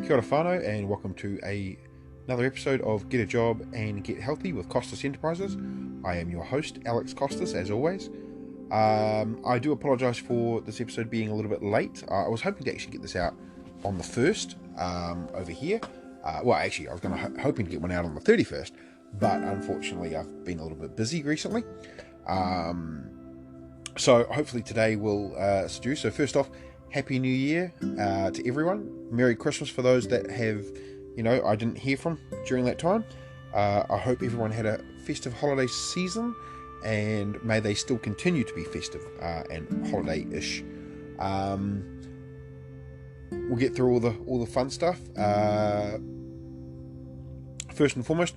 Kia ora whānau, and welcome to another episode of Get a Job and Get Healthy with Costas Enterprises. I am your host, Alex Costas, as always. I do apologise for this episode being a little bit late. I was hoping to actually get this out on the 1st over here. I was hoping to get one out on the 31st, but unfortunately I've been a little bit busy recently. So hopefully today will seduce. So first off, Happy New Year to everyone. Merry Christmas for those that have, I didn't hear from during that time. I hope everyone had a festive holiday season, and may they still continue to be festive and holiday-ish. We'll get through all the fun stuff. First and foremost,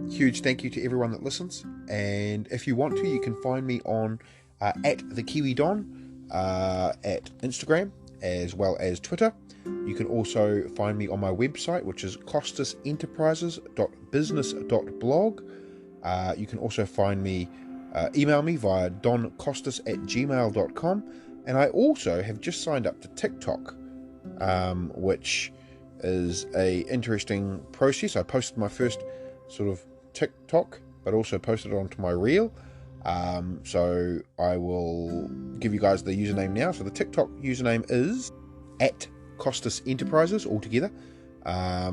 huge thank you to everyone that listens. And if you want to, you can find me on at the Kiwi Don at Instagram as well as Twitter. You can also find me on my website, which is costasenterprises.business.blog. You can also find me, email me via doncostas@gmail.com. And I also have just signed up to TikTok, which is a interesting process. I posted my first sort of TikTok, but also posted it onto my reel. So I will give you guys the username now. So the TikTok username is at Costas Enterprises altogether. I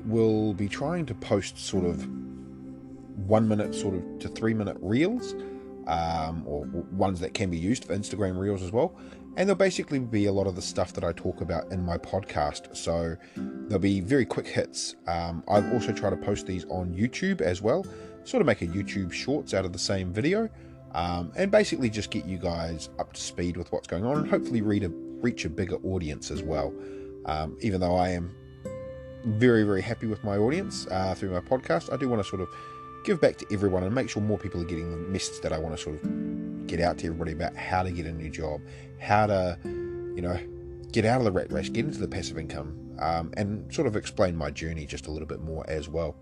will be trying to post sort of 1 minute to 3 minute reels, or ones that can be used for Instagram reels as well. And there'll basically be a lot of the stuff that I talk about in my podcast. So there'll be very quick hits. I've also tried to post these on YouTube as well. Sort of make a YouTube shorts out of the same video. And basically just get you guys up to speed with what's going on, and hopefully reach a bigger audience as well. Even though I am very, very happy with my audience through my podcast, I do want to sort of give back to everyone and make sure more people are getting the message that I want to sort of get out to everybody about how to get a new job, how to, get out of the rat race, get into the passive income, and sort of explain my journey just a little bit more as well.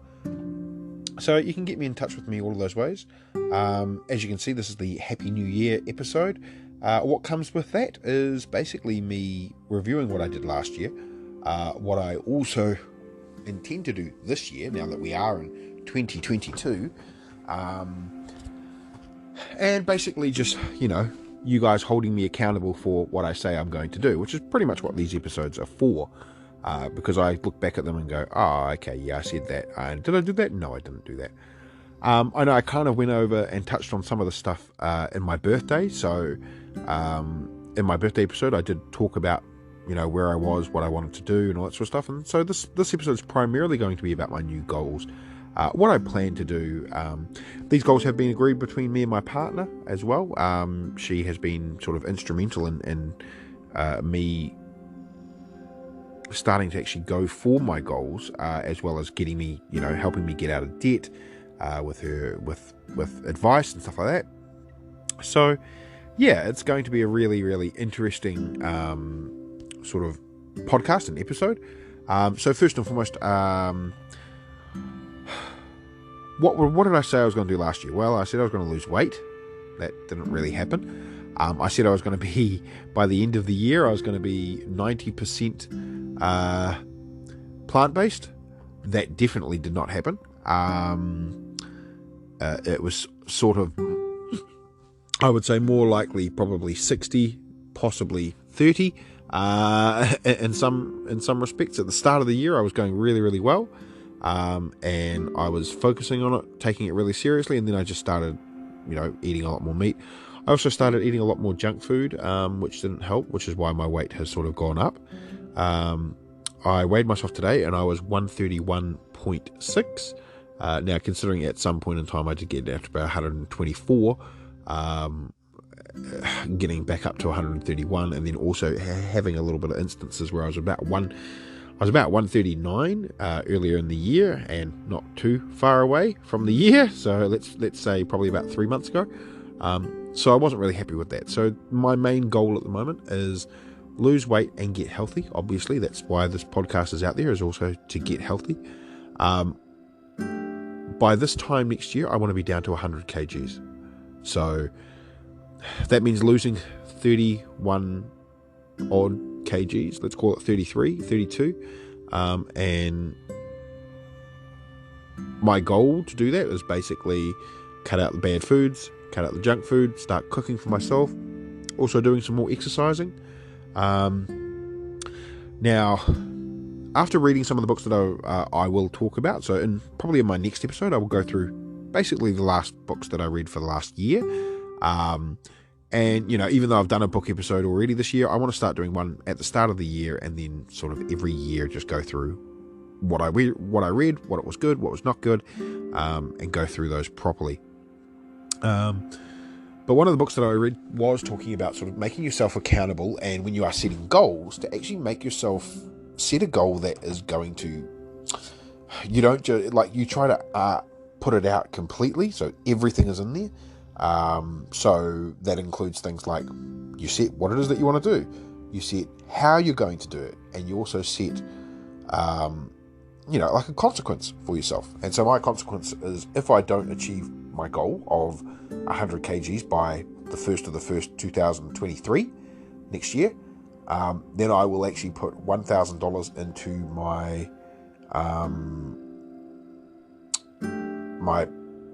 So you can get me in touch with me all of those ways. As you can see, this is the Happy New Year episode. What comes with that is basically me reviewing what I did last year, what I also intend to do this year, now that we are in 2022, and basically just, you guys holding me accountable for what I say I'm going to do, which is pretty much what these episodes are for. Because I look back at them and go, okay, yeah, I said that. Did I do that? No, I didn't do that. I know I kind of went over and touched on some of the stuff in my birthday. So in my birthday episode, I did talk about, where I was, what I wanted to do, and all that sort of stuff. And so this episode is primarily going to be about my new goals, what I plan to do. These goals have been agreed between me and my partner as well. She has been sort of instrumental in me starting to actually go for my goals, as well as getting me, helping me get out of debt with her, with advice and stuff like that. So, yeah, it's going to be a really, really interesting sort of podcast and episode. So first and foremost, what did I say I was going to do last year? Well, I said I was going to lose weight. That didn't really happen. I said I was going to be, by the end of the year, I was going to be 90% plant-based. That definitely did not happen. It was sort of, I would say more likely probably 60, possibly 30. In some respects, at the start of the year, I was going really, really well. And I was focusing on it, taking it really seriously. And then I just started, eating a lot more meat. I also started eating a lot more junk food, which didn't help, which is why my weight has sort of gone up. I weighed myself today and I was 131.6. Now, considering at some point in time I did get down to about 124, getting back up to 131, and then also having a little bit of instances where I was about 139 earlier in the year, and not too far away from the year. So let's say probably about 3 months ago. So I wasn't really happy with that. So my main goal at the moment is lose weight and get healthy. Obviously, that's why this podcast is out there, is also to get healthy. By this time next year, I want to be down to 100 kgs. So that means losing 31 odd kgs, let's call it 33, 32. And my goal to do that is basically cut out the bad foods, cut out the junk food, start cooking for myself, also doing some more exercising. Now, after reading some of the books that I will talk about, so probably in my next episode, I will go through basically the last books that I read for the last year. And, even though I've done a book episode already this year, I want to start doing one at the start of the year, and then sort of every year just go through what I read, what it was good, what was not good, and go through those properly. But one of the books that I read was talking about sort of making yourself accountable, and when you are setting goals, to actually make yourself set a goal that is going to, you don't just, you try to put it out completely, so everything is in there. So that includes things like you set what it is that you want to do, you set how you're going to do it, and you also set, like a consequence for yourself. And so my consequence is, if I don't achieve my goal of 100 kgs by the 1st of the 1st, 2023, next year, then I will actually put $1,000 into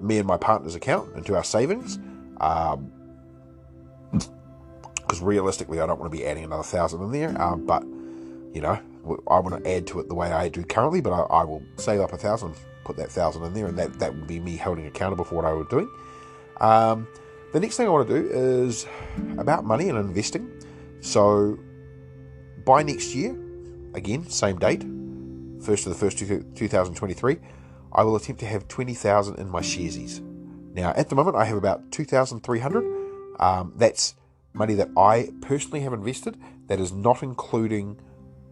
me and my partner's account, into our savings, because realistically I don't want to be adding another 1,000 in there, but I want to add to it the way I do currently, but I will save up 1,000, put that 1,000 in there, and that would be me holding accountable for what I was doing. The next thing I want to do is about money and investing. So by next year, again, same date, 1st of the 1st, 2023, I will attempt to have 20,000 in my sharesies. Now, at the moment, I have about 2,300. That's money that I personally have invested. That is not including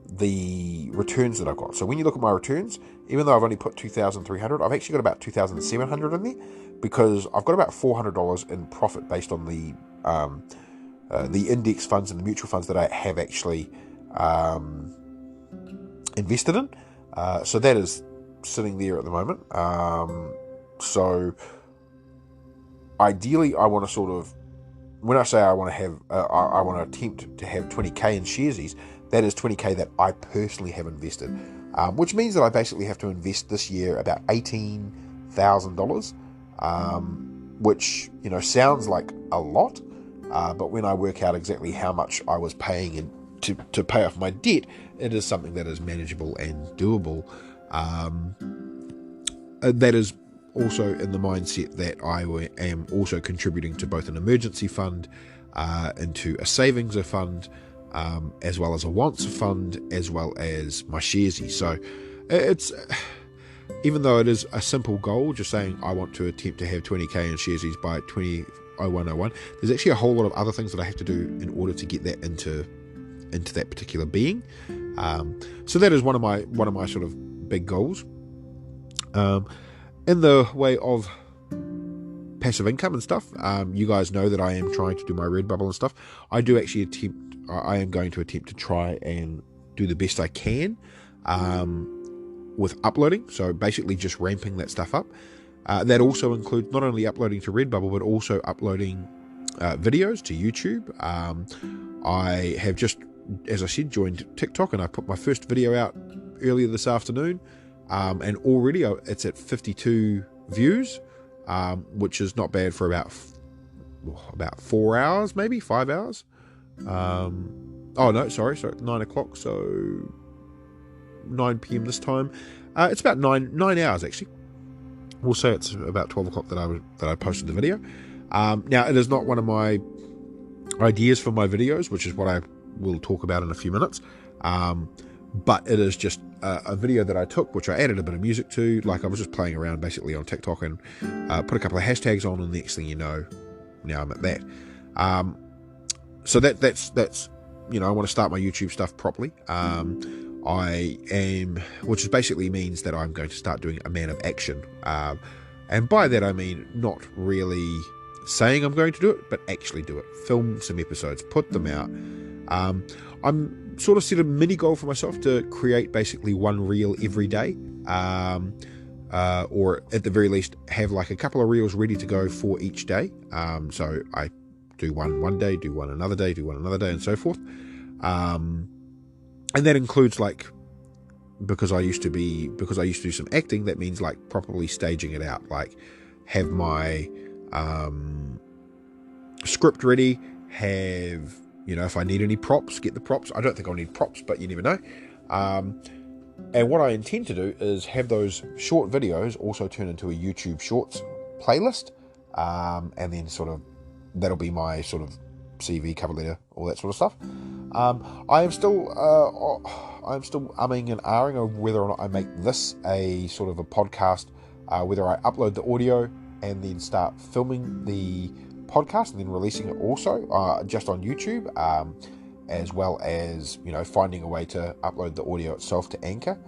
the returns that I've got. So when you look at my returns, even though I've only put 2,300, I've actually got about 2,700 in there, because I've got about $400 in profit based on the index funds and the mutual funds that I have actually invested in. So that is sitting there at the moment. So ideally, I want to sort of, when I say I want to have, I want to attempt to have 20k in sharesies, that is 20k that I personally have invested, which means that I basically have to invest this year about $18,000, which sounds like a lot, but when I work out exactly how much I was paying in to pay off my debt, it is something that is manageable and doable. That is also in the mindset that I am also contributing to both an emergency fund, into a savings fund, as well as a wants fund, as well as my sharesies. So it's, even though it is a simple goal, just saying I want to attempt to have 20k in sharesies by 2001, there's actually a whole lot of other things that I have to do in order to get that into that particular being. So that is one of my sort of big goals. In the way of passive income and stuff, you guys know that I am trying to do my Redbubble and stuff. I am going to attempt to try and do the best I can with uploading, so basically just ramping that stuff up. That also includes not only uploading to Redbubble, but also uploading videos to YouTube. I have just, as I said, joined TikTok, and I put my first video out earlier this afternoon, and already it's at 52 views, which is not bad for about 4 hours, maybe 5 hours. Sorry, 9 o'clock, so 9 p.m. this time. It's about 9 hours actually. We'll say it's about 12 o'clock that I posted the video. Now, it is not one of my ideas for my videos, which is what I will talk about in a few minutes. But it is just a video that I took, which I added a bit of music to. Like, I was just playing around basically on TikTok and put a couple of hashtags on, and the next thing you know, now I'm at that. So that's I want to start my YouTube stuff properly. Which basically means that I'm going to start doing a man of action. And by that I mean not really saying I'm going to do it, but actually do it. Film some episodes, put them out. I'm sort of set a mini goal for myself to create basically one reel every day, or at the very least have like a couple of reels ready to go for each day. So I do one day, do one another day, do one another day, and so forth. And that includes like, because I used to do some acting, that means like properly staging it out, like have my script ready, have, if I need any props, get the props. I don't think I'll need props, but you never know. And what I intend to do is have those short videos also turn into a YouTube Shorts playlist, and then sort of that'll be my sort of CV, cover letter, all that sort of stuff. I'm still umming and ahhing over whether or not I make this a sort of a podcast, whether I upload the audio and then start filming the podcast and then releasing it also just on YouTube, as well as finding a way to upload the audio itself to Anchor.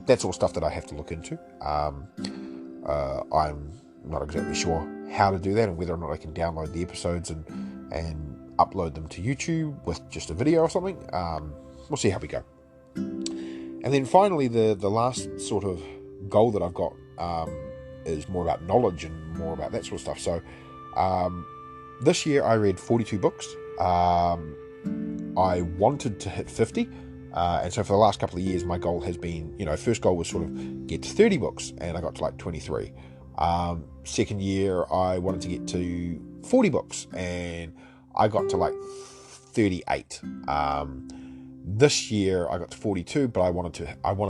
That's all stuff that I have to look into. I'm not exactly sure how to do that and whether or not I can download the episodes and upload them to YouTube with just a video or something. We'll see how we go. And then finally, the last sort of goal that I've got is more about knowledge and more about that sort of stuff. So this year I read 42 books. I wanted to hit 50. And so for the last couple of years, my goal has been, first goal was sort of get to 30 books, and I got to like 23. Second year, I wanted to get to 40 books, and I got to like 38. This year, I got to 42, but I wanted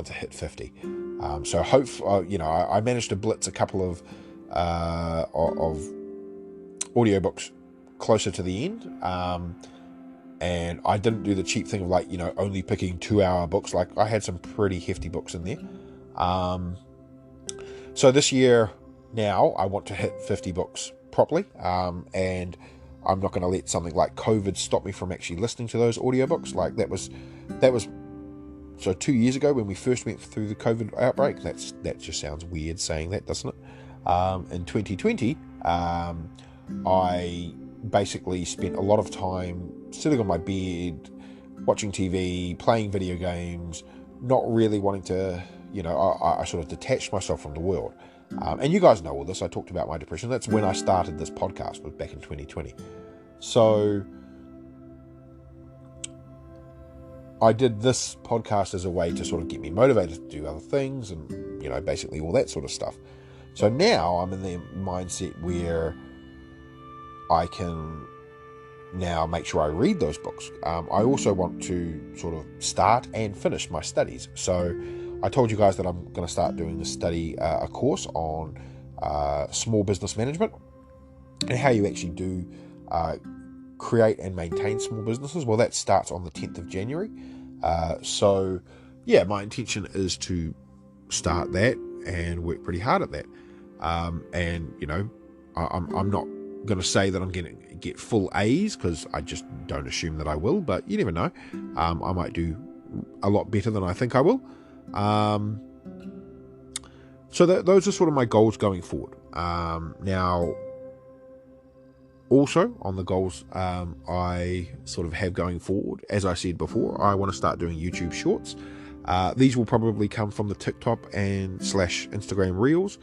to hit 50. So I managed to blitz a couple of audiobooks closer to the end. And I didn't do the cheap thing of like, only picking 2-hour books. Like I had some pretty hefty books in there. So this year now I want to hit 50 books properly. And I'm not going to let something like COVID stop me from actually listening to those audiobooks. Like that was so 2 years ago when we first went through the COVID outbreak. That just sounds weird saying that, doesn't it? In 2020, I basically spent a lot of time sitting on my bed, watching TV, playing video games, not really wanting to, I sort of detached myself from the world. And you guys know all this. I talked about my depression. That's when I started this podcast, was back in 2020. So I did this podcast as a way to sort of get me motivated to do other things and, basically all that sort of stuff. So now I'm in the mindset where I can now make sure I read those books. I also want to sort of start and finish my studies. So I told you guys that I'm going to start doing a course on small business management and how you actually do create and maintain small businesses. Well, that starts on the 10th of January. So yeah, my intention is to start that and work pretty hard at that. And I'm not going to say that I'm going to get full A's because I just don't assume that I will, but you never know. I might do a lot better than I think I will. So those are sort of my goals going forward. Now, also on the goals I sort of have going forward, as I said before, I want to start doing YouTube Shorts. These will probably come from the TikTok and / Instagram Reels.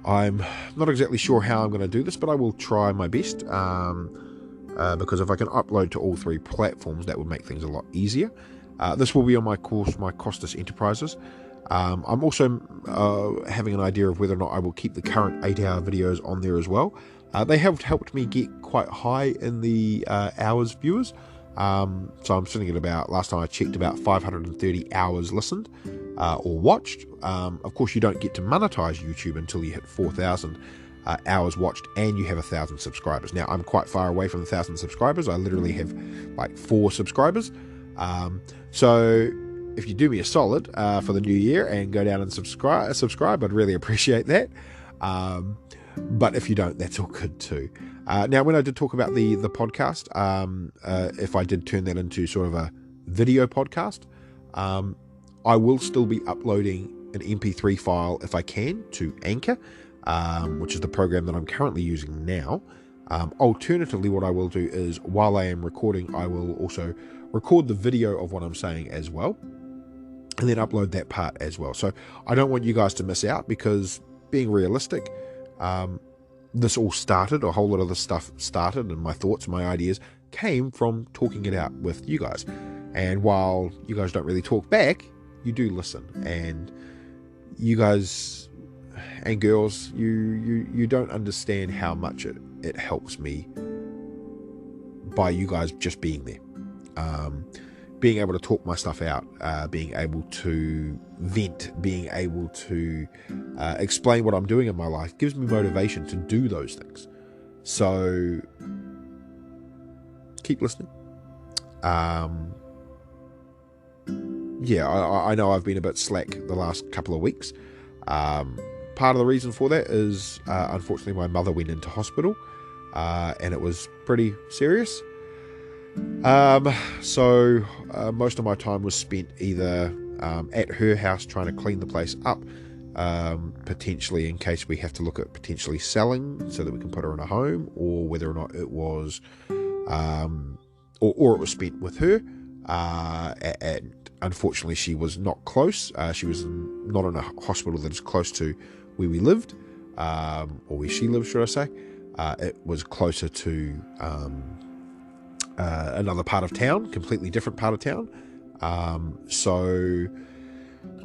I'm not exactly sure how I'm going to do this, but I will try my best, because if I can upload to all three platforms, that would make things a lot easier. This will be on my course, my Costas Enterprises. I'm also having an idea of whether or not I will keep the current 8-hour videos on there as well. They have helped me get quite high in the hours viewers. So I'm sitting at about, last time I checked, about 530 hours listened or watched. Of course, you don't get to monetize YouTube until you hit 4,000 hours watched and you have 1,000 subscribers. Now, I'm quite far away from 1,000 subscribers. I literally have like 4 subscribers. So if you do me a solid for the new year and go down and subscribe, I'd really appreciate that. But if you don't, that's all good too. Now, when I did talk about the podcast, if I did turn that into sort of a video podcast, I will still be uploading an MP3 file if I can to Anchor, which is the program that I'm currently using now. Alternatively, what I will do is, while I am recording, I will also record the video of what I'm saying as well, and then upload that part as well. So I don't want you guys to miss out, because being realistic, this all started, a whole lot of this stuff started, and my thoughts, my ideas came from talking it out with you guys. And while you guys don't really talk back, you do listen. And you guys and girls, you don't understand how much it helps me by you guys just being there. Being able to talk my stuff out, being able to vent, being able to explain what I'm doing in my life gives me motivation to do those things. So keep listening. I know I've been a bit slack the last couple of weeks. Part of the reason for that is unfortunately my mother went into hospital, and it was pretty serious. So most of my time was spent either at her house trying to clean the place up, potentially in case we have to look at potentially selling so that we can put her in a home, or whether or not it was or it was spent with her, and unfortunately she was not close. She was not in a hospital that is close to where we lived, or where she lived, should I say. It was closer to another part of town, completely different part of town. So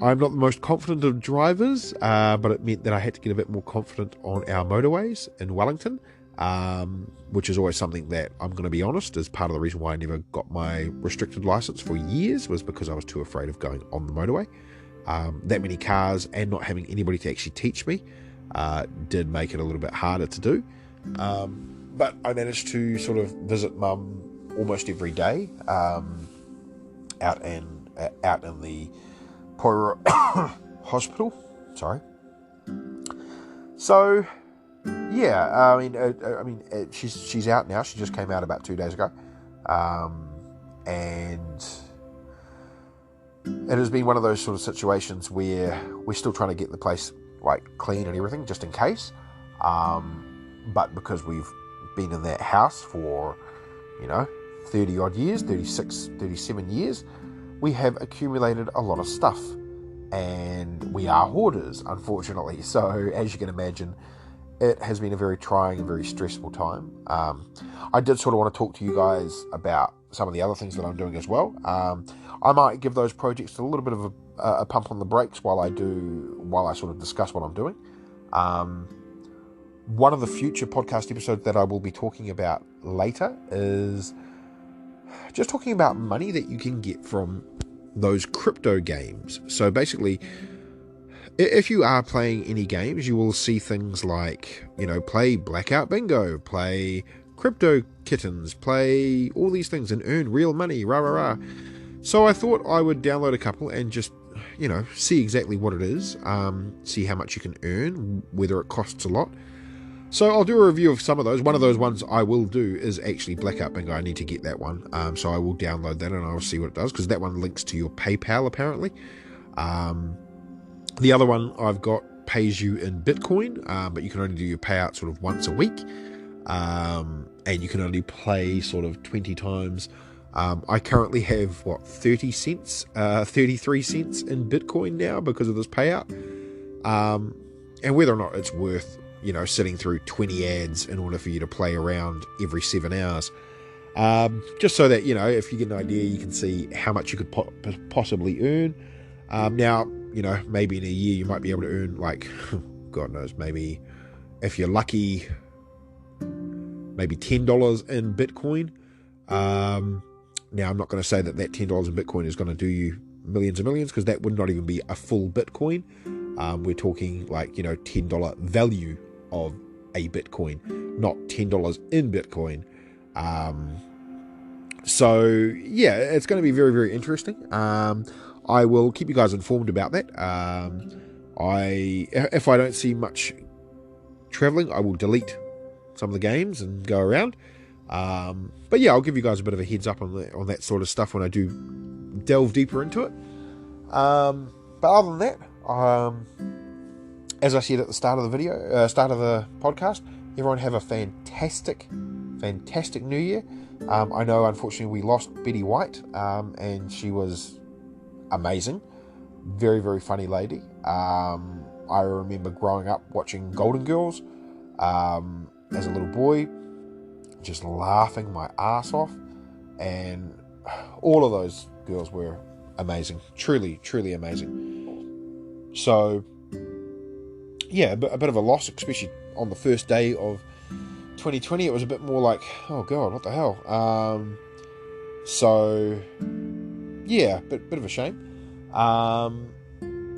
I'm not the most confident of drivers, but it meant that I had to get a bit more confident on our motorways in Wellington, which is always something that, I'm going to be honest, is part of the reason why I never got my restricted license for years, was because I was too afraid of going on the motorway. That many cars and not having anybody to actually teach me did make it a little bit harder to do. But I managed to sort of visit Mum almost every day, out in the Poira hospital. Sorry. So yeah, I mean, she's out now. She just came out about 2 days ago, and it has been one of those sort of situations where we're still trying to get the place like clean and everything, just in case. But because we've been in that house for 30 odd years, 36, 37 years, we have accumulated a lot of stuff, and we are hoarders, unfortunately. So as you can imagine, it has been a very trying and very stressful time. I did sort of want to talk to you guys about some of the other things that I'm doing as well. I might give those projects a little bit of a pump on the brakes while I sort of discuss what I'm doing. One of the future podcast episodes that I will be talking about later is just talking about money that you can get from those crypto games. So basically, if you are playing any games, you will see things like, play Blackout Bingo, play Crypto Kittens, play all these things and earn real money, rah, rah, rah. So I thought I would download a couple and just, see exactly what it is, see how much you can earn, whether it costs a lot. So I'll do a review of some of those. One of those ones I will do is actually Blackout Bingo. I need to get that one. So I will download that and I'll see what it does, because that one links to your PayPal apparently. The other one I've got pays you in Bitcoin, but you can only do your payout sort of once a week. And you can only play sort of 20 times. I currently have 33 cents in Bitcoin now because of this payout. And whether or not it's worth sitting through 20 ads in order for you to play around every 7 hours. Just so that, if you get an idea, you can see how much you could possibly earn. Now, maybe in a year you might be able to earn God knows, maybe if you're lucky, maybe $10 in Bitcoin. Now, I'm not going to say that $10 in Bitcoin is going to do you millions and millions, because that would not even be a full Bitcoin. We're talking $10 value of a Bitcoin, not $10 in Bitcoin. So yeah, it's going to be very, very interesting. I will keep you guys informed about that. If I don't see much traveling, I will delete some of the games and go around. But yeah, I'll give you guys a bit of a heads up on that sort of stuff when I do delve deeper into it. But other than that, as I said at the start of the video, start of the podcast, everyone have a fantastic New Year. I know, unfortunately, we lost Betty White, and she was amazing, very, very funny lady. I remember growing up watching Golden Girls as a little boy. just laughing my ass off. And all of those girls were amazing. Truly, truly amazing. So, yeah, a bit of a loss, especially on the first day of 2020. It was a bit more like, oh God, what the hell? So, yeah, bit of a shame.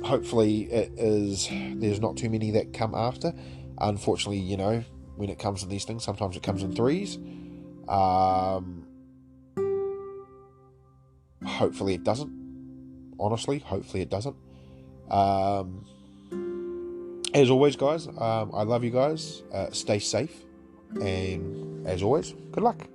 Hopefully there's not too many that come after. Unfortunately, when it comes to these things, sometimes it comes in threes. Hopefully it doesn't. Honestly, hopefully it doesn't. As always, guys, I love you guys. Stay safe. And as always, good luck.